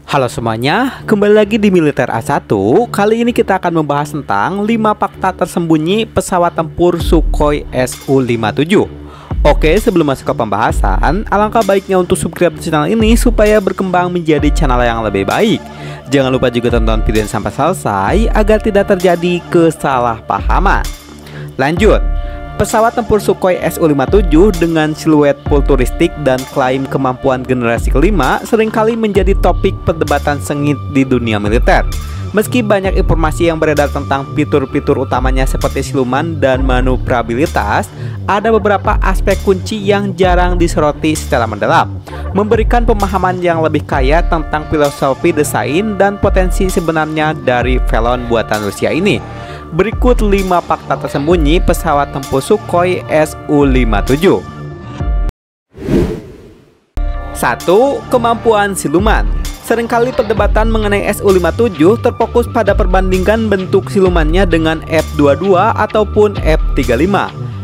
Halo semuanya, kembali lagi di Militer A1. Kali ini kita akan membahas tentang 5 fakta tersembunyi pesawat tempur Sukhoi Su-57. Oke, sebelum masuk ke pembahasan, alangkah baiknya untuk subscribe channel ini supaya berkembang menjadi channel yang lebih baik. Jangan lupa juga tonton video sampai selesai agar tidak terjadi kesalahpahaman. Lanjut. Pesawat tempur Sukhoi Su-57 dengan siluet futuristik dan klaim kemampuan generasi kelima seringkali menjadi topik perdebatan sengit di dunia militer. Meski banyak informasi yang beredar tentang fitur-fitur utamanya seperti siluman dan manuvrabilitas, ada beberapa aspek kunci yang jarang disoroti secara mendalam, memberikan pemahaman yang lebih kaya tentang filosofi desain dan potensi sebenarnya dari velon buatan Rusia ini. Berikut 5 fakta tersembunyi pesawat tempur Sukhoi Su-57. 1. Kemampuan siluman. Seringkali perdebatan mengenai Su-57 terfokus pada perbandingan bentuk silumannya dengan F-22 ataupun F-35.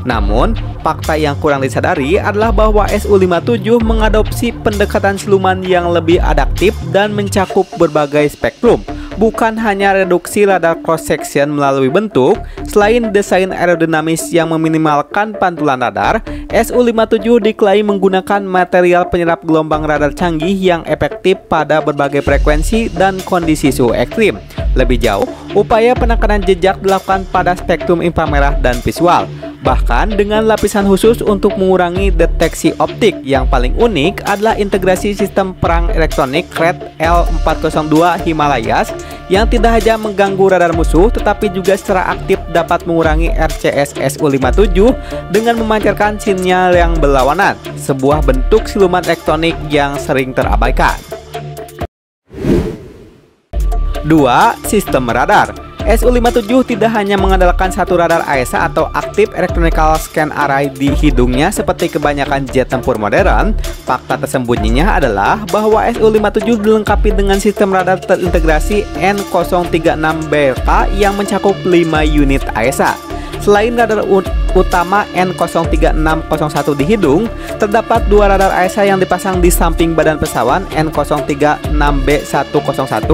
Namun, fakta yang kurang disadari adalah bahwa Su-57 mengadopsi pendekatan siluman yang lebih adaptif dan mencakup berbagai spektrum. Bukan hanya reduksi radar cross-section melalui bentuk, selain desain aerodinamis yang meminimalkan pantulan radar, Su-57 diklaim menggunakan material penyerap gelombang radar canggih yang efektif pada berbagai frekuensi dan kondisi suhu ekstrim. Lebih jauh, upaya penekanan jejak dilakukan pada spektrum inframerah dan visual, bahkan dengan lapisan khusus untuk mengurangi deteksi optik. Yang paling unik adalah integrasi sistem perang elektronik Red L402 Himalayas yang tidak hanya mengganggu radar musuh tetapi juga secara aktif dapat mengurangi RCS Su-57 dengan memancarkan sinyal yang berlawanan, sebuah bentuk siluman elektronik yang sering terabaikan. 2. Sistem radar. Su-57 tidak hanya mengandalkan satu radar AESA atau Active Electronical Scan Array di hidungnya seperti kebanyakan jet tempur modern. Fakta tersembunyinya adalah bahwa Su-57 dilengkapi dengan sistem radar terintegrasi N036BK yang mencakup 5 unit AESA. Selain radar utama N03601 di hidung, terdapat 2 radar AESA yang dipasang di samping badan pesawat N036B101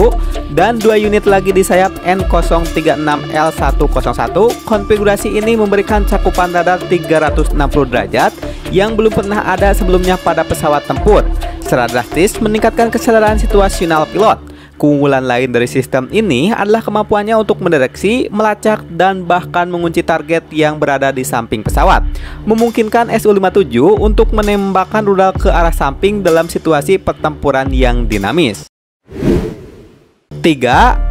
dan 2 unit lagi di sayap N036L101. Konfigurasi ini memberikan cakupan radar 360 derajat yang belum pernah ada sebelumnya pada pesawat tempur, secara drastis meningkatkan kesadaran situasional pilot. Keunggulan lain dari sistem ini adalah kemampuannya untuk mendeteksi, melacak, dan bahkan mengunci target yang berada di samping pesawat, memungkinkan Su-57 untuk menembakkan rudal ke arah samping dalam situasi pertempuran yang dinamis. 3.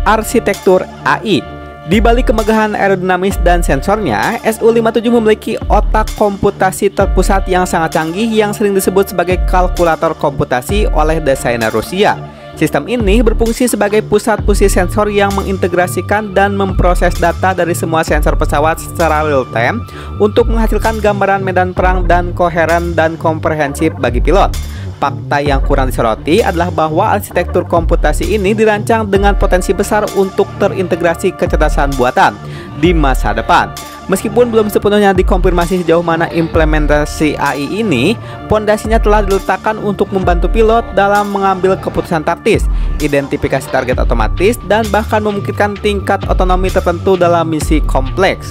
Arsitektur AI. Di balik kemegahan aerodinamis dan sensornya, Su-57 memiliki otak komputasi terpusat yang sangat canggih yang sering disebut sebagai kalkulator komputasi oleh desainer Rusia. Sistem ini berfungsi sebagai pusat fusi sensor yang mengintegrasikan dan memproses data dari semua sensor pesawat secara real-time untuk menghasilkan gambaran medan perang dan koheren dan komprehensif bagi pilot. Fakta yang kurang disoroti adalah bahwa arsitektur komputasi ini dirancang dengan potensi besar untuk terintegrasi kecerdasan buatan di masa depan. Meskipun belum sepenuhnya dikonfirmasi sejauh mana implementasi AI ini, pondasinya telah diletakkan untuk membantu pilot dalam mengambil keputusan taktis, identifikasi target otomatis, dan bahkan memungkinkan tingkat otonomi tertentu dalam misi kompleks.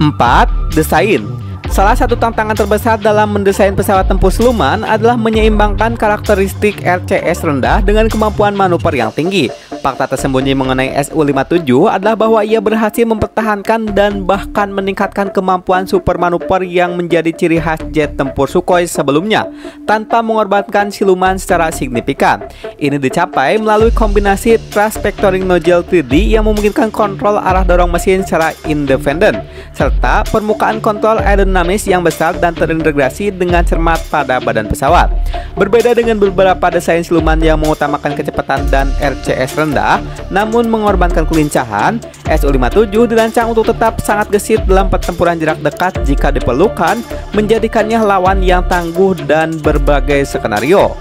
4. Desain. Salah satu tantangan terbesar dalam mendesain pesawat tempur siluman adalah menyeimbangkan karakteristik RCS rendah dengan kemampuan manuver yang tinggi. Fakta tersembunyi mengenai Su-57 adalah bahwa ia berhasil mempertahankan dan bahkan meningkatkan kemampuan super manuver yang menjadi ciri khas jet tempur Sukhoi sebelumnya, tanpa mengorbankan siluman secara signifikan. Ini dicapai melalui kombinasi thrust vectoring nozzle 3D yang memungkinkan kontrol arah dorong mesin secara independen, serta permukaan kontrol aerodinamis yang besar dan terintegrasi dengan cermat pada badan pesawat. Berbeda dengan beberapa desain siluman yang mengutamakan kecepatan dan RCS rendah, namun mengorbankan kelincahan, Su-57 dirancang untuk tetap sangat gesit dalam pertempuran jarak dekat jika diperlukan, menjadikannya lawan yang tangguh dan berbagai skenario.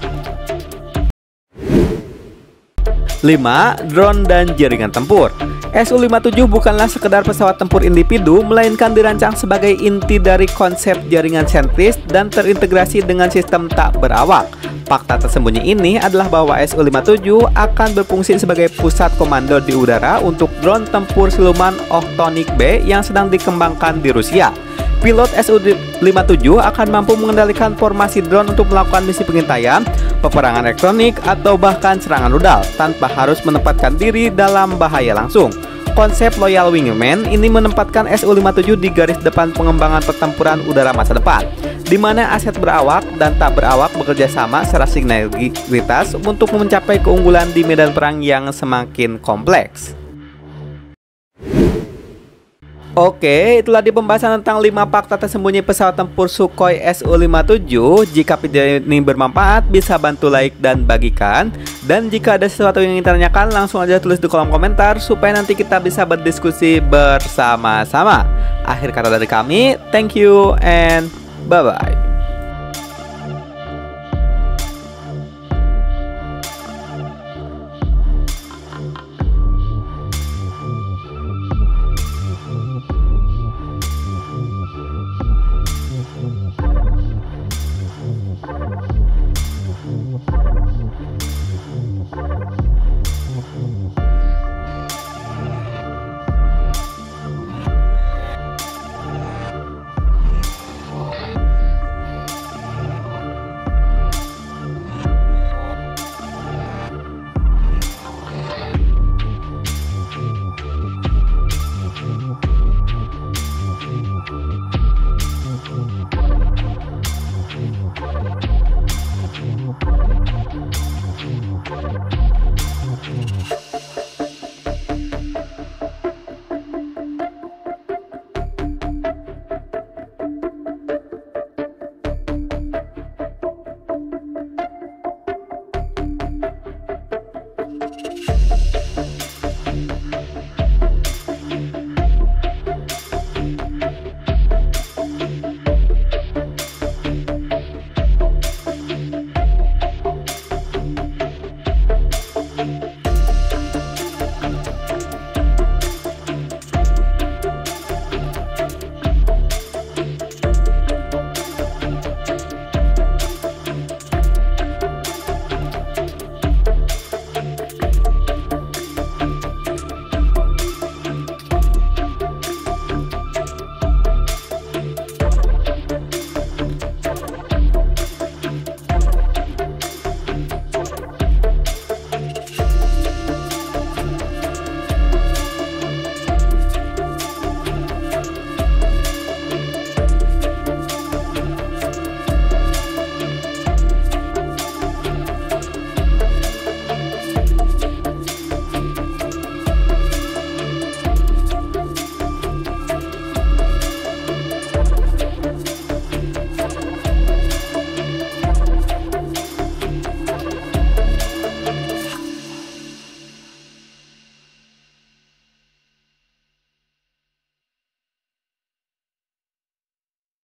5. Drone dan jaringan tempur. Su-57 bukanlah sekedar pesawat tempur individu, melainkan dirancang sebagai inti dari konsep jaringan sentris dan terintegrasi dengan sistem tak berawak. Fakta tersembunyi ini adalah bahwa Su-57 akan berfungsi sebagai pusat komando di udara untuk drone tempur siluman Oktonik B yang sedang dikembangkan di Rusia. Pilot Su-57 akan mampu mengendalikan formasi drone untuk melakukan misi pengintaian, peperangan elektronik, atau bahkan serangan rudal tanpa harus menempatkan diri dalam bahaya langsung. Konsep Loyal Wingman ini menempatkan Su-57 di garis depan pengembangan pertempuran udara masa depan, di mana aset berawak dan tak berawak bekerja sama secara sinergitas untuk mencapai keunggulan di medan perang yang semakin kompleks. Oke, itulah di pembahasan tentang 5 fakta tersembunyi pesawat tempur Sukhoi Su-57. Jika video ini bermanfaat, bisa bantu like dan bagikan. Dan jika ada sesuatu yang ingin ditanyakan, langsung aja tulis di kolom komentar supaya nanti kita bisa berdiskusi bersama-sama. Akhir kata dari kami, thank you and bye-bye.